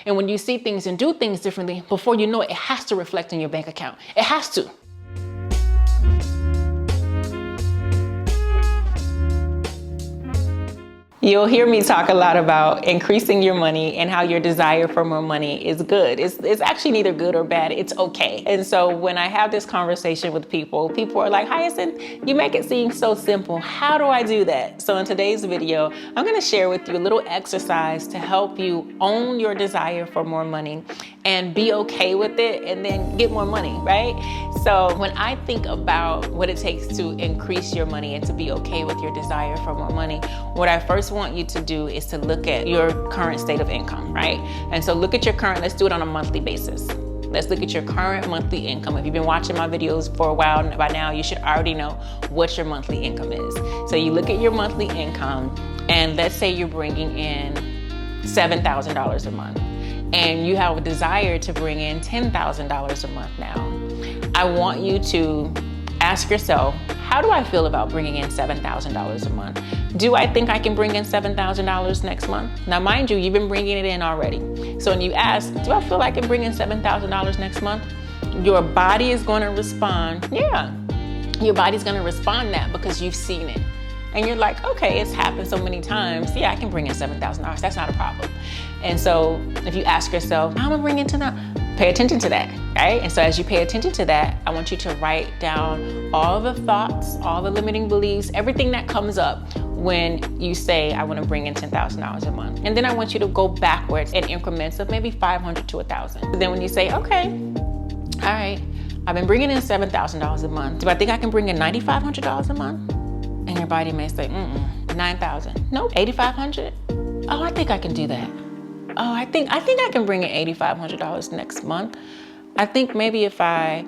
And when you see things and do things differently, before you know it, it has to reflect in your bank account. It has to. You'll hear me talk a lot about increasing your money and how your desire for more money is good. It's actually neither good or bad, it's okay. And so when I have this conversation with people are like, Hyacinth, you make it seem so simple. How do I do that? So in today's video, I'm gonna share with you a little exercise to help you own your desire for more money and be okay with it and then get more money, right? So when I think about what it takes to increase your money and to be okay with your desire for more money, what I first want you to do is to look at your current state of income, right? And so look at your current, let's do it on a monthly basis. Let's look at your current monthly income. If you've been watching my videos for a while by now, you should already know what your monthly income is. So you look at your monthly income and let's say you're bringing in $7,000 a month and you have a desire to bring in $10,000 a month now. I want you to ask yourself, how do I feel about bringing in $7,000 a month? Do I think I can bring in $7,000 next month? Now, mind you, you've been bringing it in already. So when you ask, do I feel like I can bring in $7,000 next month? Your body is going to respond, yeah. Your body's going to respond that because you've seen it. And you're like, okay, it's happened so many times. Yeah, I can bring in $7,000. That's not a problem. And so if you ask yourself, how am I bringing to that? Pay attention to that, right? And so as you pay attention to that, I want you to write down all the thoughts, all the limiting beliefs, everything that comes up when you say, I want to bring in $10,000 a month. And then I want you to go backwards in increments of maybe 500 to 1,000. Then when you say, okay, all right, I've been bringing in $7,000 a month. Do I think I can bring in $9,500 a month? And your body may say, 9,000. Nope, 8,500. Oh, I think I can do that. Oh, I think I can bring in $8,500 next month. I think maybe if I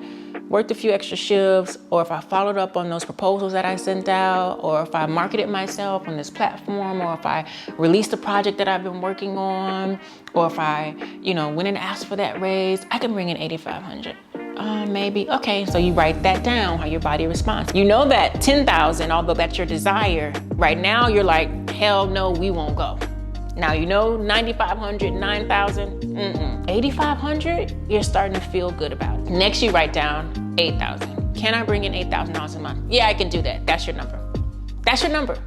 worked a few extra shifts, or if I followed up on those proposals that I sent out, or if I marketed myself on this platform, or if I released a project that I've been working on, or if I, went and asked for that raise, I can bring in $8,500. Maybe. Okay, so you write that down, how your body responds. You know that 10,000, although that's your desire, right now you're like, hell no, we won't go. Now, 9,500, 9,000, 8,500, you're starting to feel good about it. Next, you write down 8,000. Can I bring in $8,000 a month? Yeah, I can do that. That's your number. That's your number.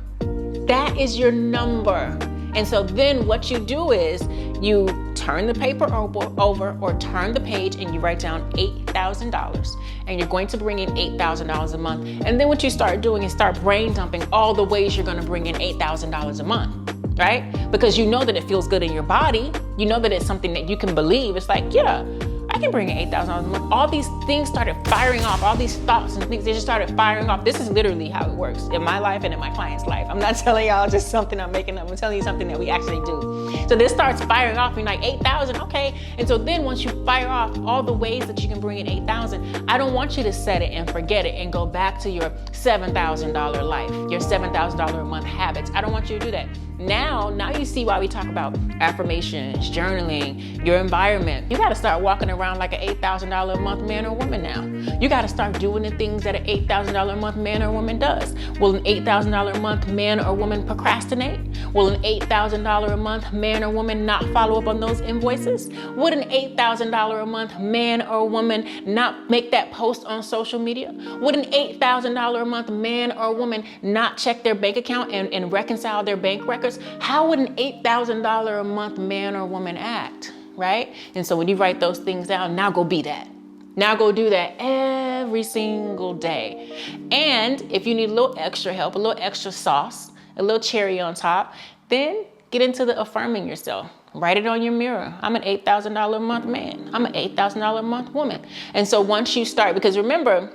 That is your number. And so then what you do is you turn the paper over or turn the page and you write down $8,000 and you're going to bring in $8,000 a month. And then what you start doing is start brain dumping all the ways you're going to bring in $8,000 a month. Right? Because you know that it feels good in your body. You know that it's something that you can believe. It's like, yeah, I can bring in $8,000 a month. All these things started firing off. All these thoughts and things, they just started firing off. This is literally how it works in my life and in my client's life. I'm not telling y'all just something I'm making up. I'm telling you something that we actually do. So this starts firing off. You're like, 8,000, okay. And so then once you fire off all the ways that you can bring in 8,000, I don't want you to set it and forget it and go back to your $7,000 life, your $7,000 a month habits. I don't want you to do that. Now you see why we talk about affirmations, journaling, your environment. You got to start walking around like an $8,000 a month man or woman now. You got to start doing the things that an $8,000 a month man or woman does. Will an $8,000 a month man or woman procrastinate? Will an $8,000 a month man or woman not follow up on those invoices? Would an $8,000 a month man or woman not make that post on social media? Would an $8,000 a month man or woman not check their bank account and reconcile their bank records? How would an $8,000 a month man or woman act, right? And so when you write those things down, now go be that. Now go do that every single day. And if you need a little extra help, a little extra sauce, a little cherry on top, then get into the affirming yourself. Write it on your mirror. I'm an $8,000 a month man. I'm an $8,000 a month woman. And so once you start, because remember,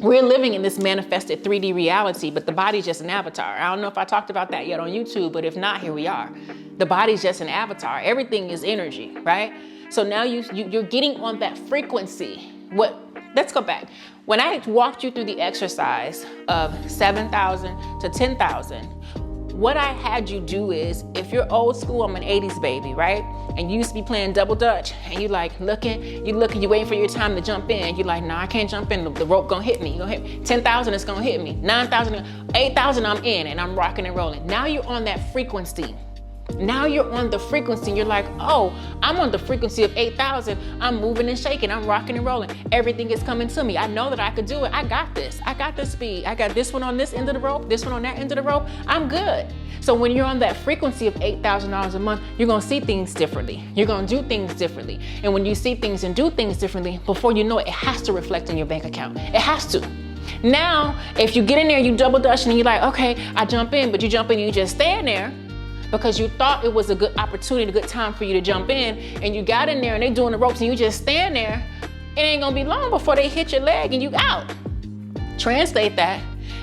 we're living in this manifested 3D reality, but the body's just an avatar. I don't know if I talked about that yet on YouTube, but if not, here we are. The body's just an avatar. Everything is energy, right? So now you're getting on that frequency. Let's go back. When I walked you through the exercise of 7,000 to 10,000, what I had you do is, if you're old school, I'm an 80s baby, right? And you used to be playing double dutch, and you like looking, you waiting for your time to jump in. You're like, nah, I can't jump in. The rope gonna hit me. 10,000, it's gonna hit me. 9,000, 8,000, I'm in, and I'm rocking and rolling. Now you're on that frequency. Now you're on the frequency. You're like, oh, I'm on the frequency of 8,000. I'm moving and shaking. I'm rocking and rolling. Everything is coming to me. I know that I could do it. I got this. I got this speed. I got this one on this end of the rope, this one on that end of the rope. I'm good. So when you're on that frequency of $8,000 a month, you're going to see things differently. You're going to do things differently. And when you see things and do things differently, before you know it, it has to reflect in your bank account. It has to. Now, if you get in there, you double dutch and you're like, okay, I jump in, but you jump in and you just stand there because you thought it was a good opportunity, a good time for you to jump in, and you got in there and they doing the ropes and you just stand there, it ain't gonna be long before they hit your leg and you out. Translate that.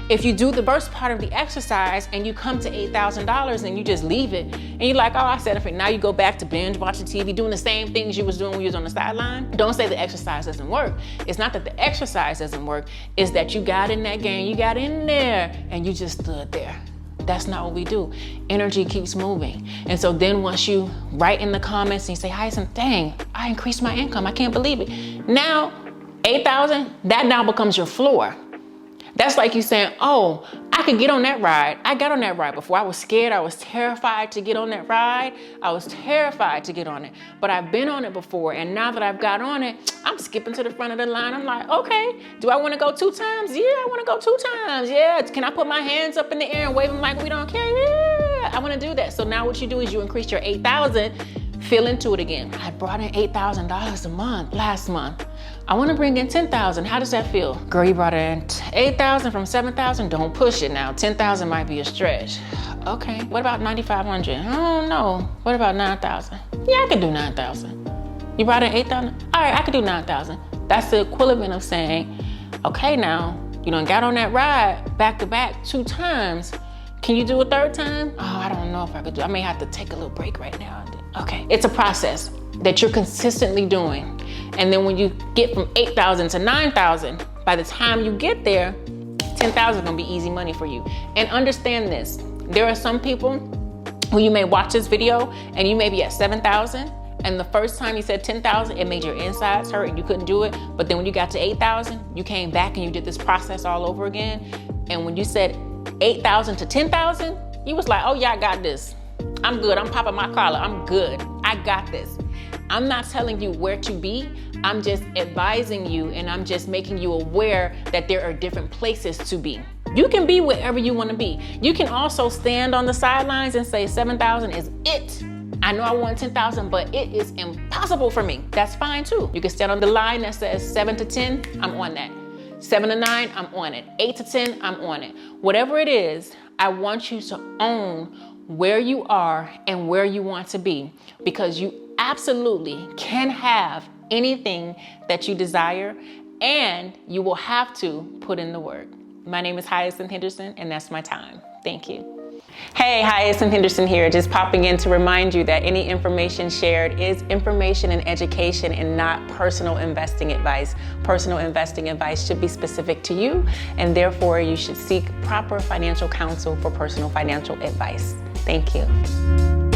If you do the first part of the exercise and you come to $8,000 and you just leave it and you're like, oh, I said it, now you go back to binge watching TV, doing the same things you was doing when you was on the sideline. Don't say the exercise doesn't work. It's not that the exercise doesn't work, it's that you got in that game, you got in there and you just stood there. That's not what we do. Energy keeps moving. And so then once you write in the comments and you say, Hyacinth, dang, I increased my income, I can't believe it. Now, 8,000, that now becomes your floor. That's like you saying, oh, I could get on that ride. I got on that ride before. I was scared. I was terrified to get on that ride. I was terrified to get on it. But I've been on it before. And now that I've got on it, I'm skipping to the front of the line. I'm like, okay, do I want to go 2 times? Yeah, I want to go 2 times. Yeah, can I put my hands up in the air and wave them like we don't care? Yeah, I want to do that. So now what you do is you increase your 8,000, feel into it again. I brought in $8,000 a month last month. I want to bring in 10,000. How does that feel? Girl, you brought in 8,000 from 7,000. Don't push it now. 10,000 might be a stretch. Okay, what about 9,500? I don't know. What about 9,000? Yeah, I could do 9,000. You brought in 8,000? All right, I could do 9,000. That's the equivalent of saying, okay, now, you done got on that ride back to back 2 times. Can you do a 3rd time? Oh, I don't know if I could do it. I may have to take a little break right now. Okay, it's a process that you're consistently doing. And then when you get from 8,000 to 9,000, by the time you get there, 10,000 is gonna be easy money for you. And understand this, there are some people who you may watch this video and you may be at 7,000, and the first time you said 10,000, it made your insides hurt and you couldn't do it. But then when you got to 8,000, you came back and you did this process all over again. And when you said 8,000 to 10,000, you was like, oh yeah, I got this. I'm good, I'm popping my collar, I'm good, I got this. I'm not telling you where to be, I'm just advising you and I'm just making you aware that there are different places to be. You can be wherever you want to be. You can also stand on the sidelines and say 7,000 is it. I know I want 10,000, but it is impossible for me. That's fine too. You can stand on the line that says 7 to 10, I'm on that. 7 to 9, I'm on it. 8 to 10, I'm on it. Whatever it is, I want you to own where you are and where you want to be, because you absolutely can have anything that you desire, and you will have to put in the work. My name is Hyacinth Henderson, and that's my time. Thank you. Hey, Hyacinth Henderson here, just popping in to remind you that any information shared is information and education and not personal investing advice. Personal investing advice should be specific to you, and therefore you should seek proper financial counsel for personal financial advice. Thank you.